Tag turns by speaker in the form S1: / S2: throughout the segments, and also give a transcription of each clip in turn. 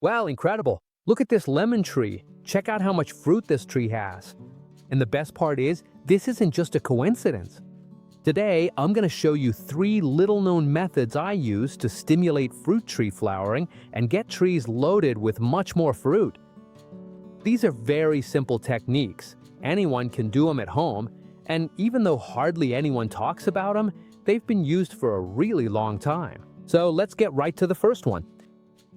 S1: Wow, incredible. Look at this lemon tree. Check out how much fruit this tree has. And the best part is, this isn't just a coincidence. Today, I'm going to show you 3 little-known methods I use to stimulate fruit tree flowering and get trees loaded with much more fruit. These are very simple techniques. Anyone can do them at home, and even though hardly anyone talks about them, they've been used for a really long time. So let's get right to the first one.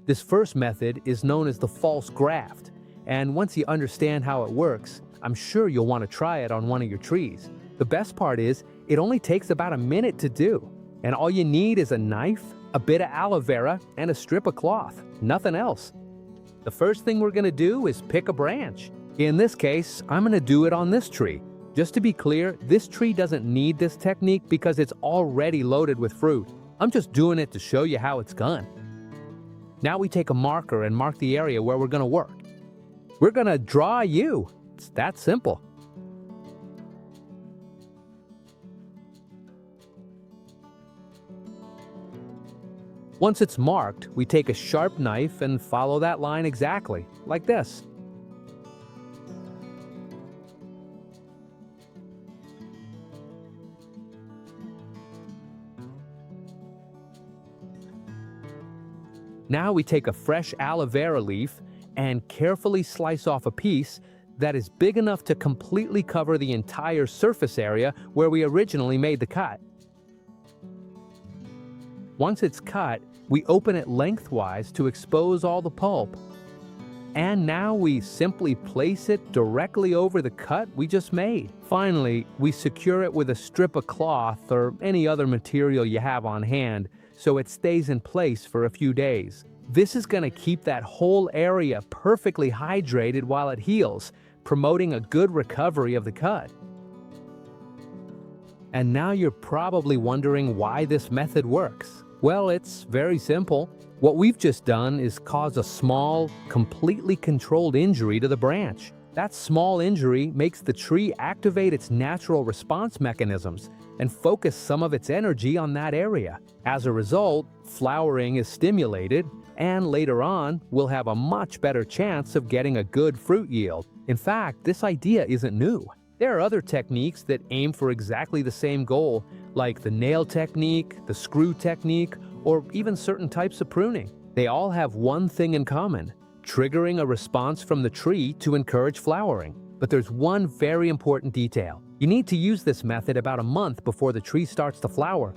S1: This first method is known as the false graft, and once you understand how it works, I'm sure you'll want to try it on one of your trees. The best part is, it only takes about a minute to do, and all you need is a knife, a bit of aloe vera, and a strip of cloth, nothing else. The first thing we're going to do is pick a branch. In this case, I'm going to do it on this tree. Just to be clear, this tree doesn't need this technique because it's already loaded with fruit. I'm just doing it to show you how it's done. Now we take a marker and mark the area where we're going to work. We're going to draw you. It's that simple. Once it's marked, we take a sharp knife and follow that line exactly, like this. Now we take a fresh aloe vera leaf and carefully slice off a piece that is big enough to completely cover the entire surface area where we originally made the cut. Once it's cut, we open it lengthwise to expose all the pulp. And now we simply place it directly over the cut we just made. Finally, we secure it with a strip of cloth or any other material you have on hand so it stays in place for a few days. This is going to keep that whole area perfectly hydrated while it heals, promoting a good recovery of the cut. And now you're probably wondering why this method works. Well, it's very simple. What we've just done is cause a small, completely controlled injury to the branch. That small injury makes the tree activate its natural response mechanisms and focus some of its energy on that area. As a result, flowering is stimulated, and later on, we'll have a much better chance of getting a good fruit yield. In fact, this idea isn't new. There are other techniques that aim for exactly the same goal, like the nail technique, the screw technique, or even certain types of pruning. They all have one thing in common: triggering a response from the tree to encourage flowering. But there's one very important detail. You need to use this method about a month before the tree starts to flower.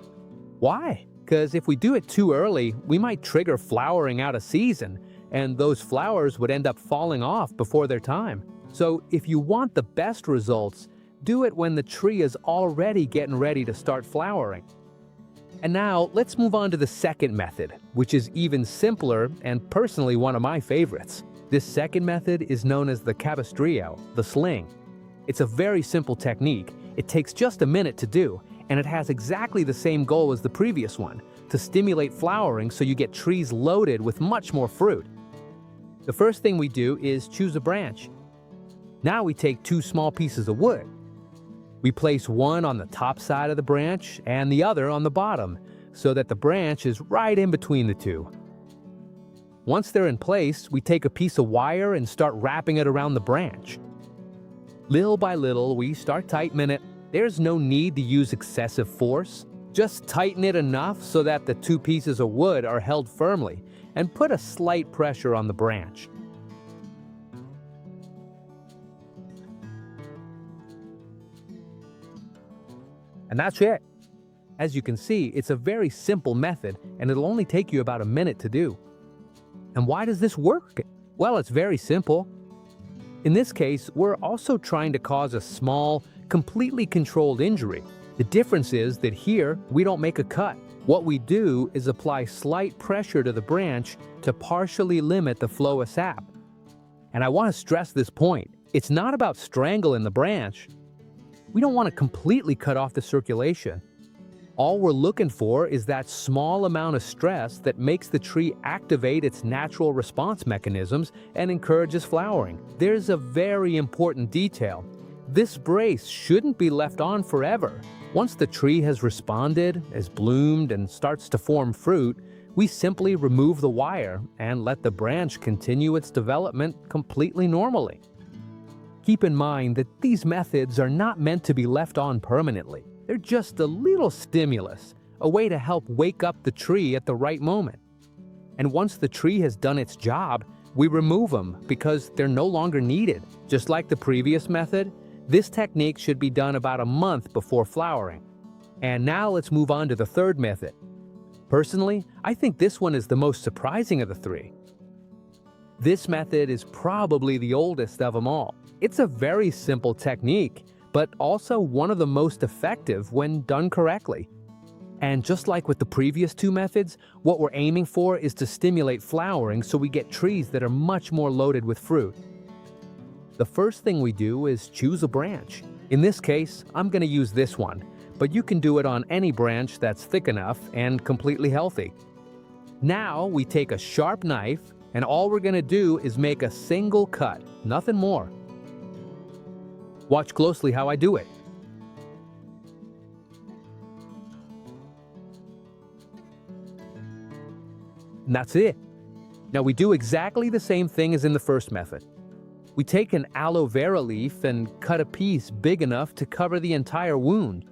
S1: Why? Because if we do it too early, we might trigger flowering out of season, and those flowers would end up falling off before their time. So if you want the best results, do it when the tree is already getting ready to start flowering. And now let's move on to the second method, which is even simpler and personally one of my favorites. This second method is known as the cabestrillo, the sling. It's a very simple technique. It takes just a minute to do, and it has exactly the same goal as the previous one, to stimulate flowering so you get trees loaded with much more fruit. The first thing we do is choose a branch. Now we take 2 small pieces of wood. We place one on the top side of the branch and the other on the bottom, so that the branch is right in between the two. Once they're in place, we take a piece of wire and start wrapping it around the branch. Little by little, we start tightening it. There's no need to use excessive force. Just tighten it enough so that the 2 pieces of wood are held firmly, and put a slight pressure on the branch. And that's it. As you can see, it's a very simple method, and it'll only take you about a minute to do. And why does this work? Well, it's very simple. In this case, we're also trying to cause a small, completely controlled injury. The difference is that here, we don't make a cut. What we do is apply slight pressure to the branch to partially limit the flow of sap. And I want to stress this point. It's not about strangling the branch. We don't want to completely cut off the circulation. All we're looking for is that small amount of stress that makes the tree activate its natural response mechanisms and encourages flowering. There's a very important detail. This brace shouldn't be left on forever. Once the tree has responded, has bloomed, and starts to form fruit, We simply remove the wire and let the branch continue its development completely normally. Keep in mind that these methods are not meant to be left on permanently. They're just a little stimulus, a way to help wake up the tree at the right moment. And once the tree has done its job, we remove them because they're no longer needed. Just like the previous method, this technique should be done about a month before flowering. And now let's move on to the third method. Personally, I think this one is the most surprising of the three. This method is probably the oldest of them all. It's a very simple technique, but also one of the most effective when done correctly. And just like with the previous two methods, what we're aiming for is to stimulate flowering so we get trees that are much more loaded with fruit. The first thing we do is choose a branch. In this case, I'm going to use this one, but you can do it on any branch that's thick enough and completely healthy. Now we take a sharp knife, and all we're going to do is make a single cut, nothing more. Watch closely how I do it. And that's it. Now we do exactly the same thing as in the first method. We take an aloe vera leaf and cut a piece big enough to cover the entire wound.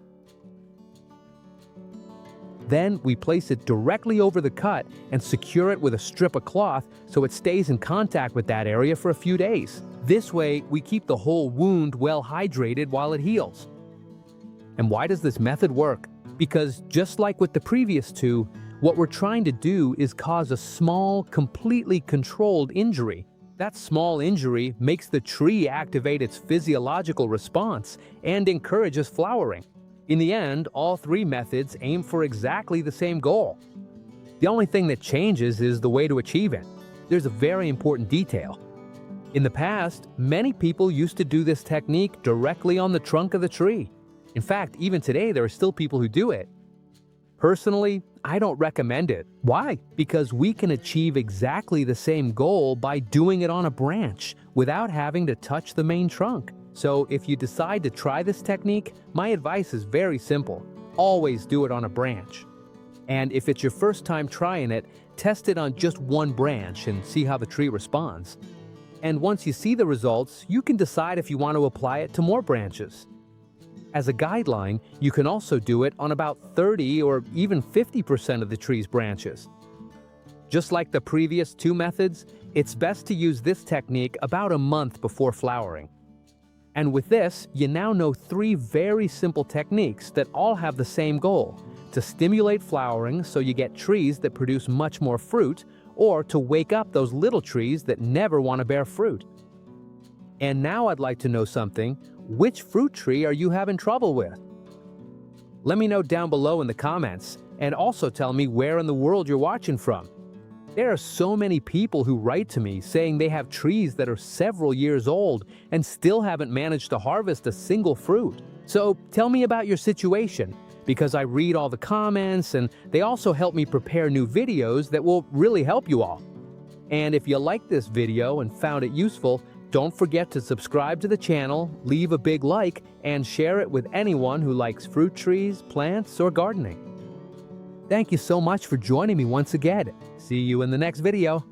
S1: Then we place it directly over the cut and secure it with a strip of cloth so it stays in contact with that area for a few days. This way, we keep the whole wound well hydrated while it heals. And why does this method work? Because just like with the previous two, what we're trying to do is cause a small, completely controlled injury. That small injury makes the tree activate its physiological response and encourages flowering. In the end, all three methods aim for exactly the same goal. The only thing that changes is the way to achieve it. There's a very important detail. In the past, many people used to do this technique directly on the trunk of the tree. In fact, even today, there are still people who do it. Personally, I don't recommend it. Why? Because we can achieve exactly the same goal by doing it on a branch without having to touch the main trunk. So if you decide to try this technique, my advice is very simple. Always do it on a branch. And if it's your first time trying it, test it on just one branch and see how the tree responds. And once you see the results, you can decide if you want to apply it to more branches. As a guideline, you can also do it on about 30 or even 50% of the tree's branches. Just like the previous two methods, it's best to use this technique about a month before flowering. And with this, you now know three very simple techniques that all have the same goal: to stimulate flowering so you get trees that produce much more fruit, or to wake up those little trees that never want to bear fruit. And now I'd like to know something. Which fruit tree are you having trouble with? Let me know down below in the comments, and also tell me where in the world you're watching from. There are so many people who write to me saying they have trees that are several years old and still haven't managed to harvest a single fruit. So tell me about your situation, because I read all the comments and they also help me prepare new videos that will really help you all. And if you liked this video and found it useful, don't forget to subscribe to the channel, leave a big like, and share it with anyone who likes fruit trees, plants, or gardening. Thank you so much for joining me once again. See you in the next video.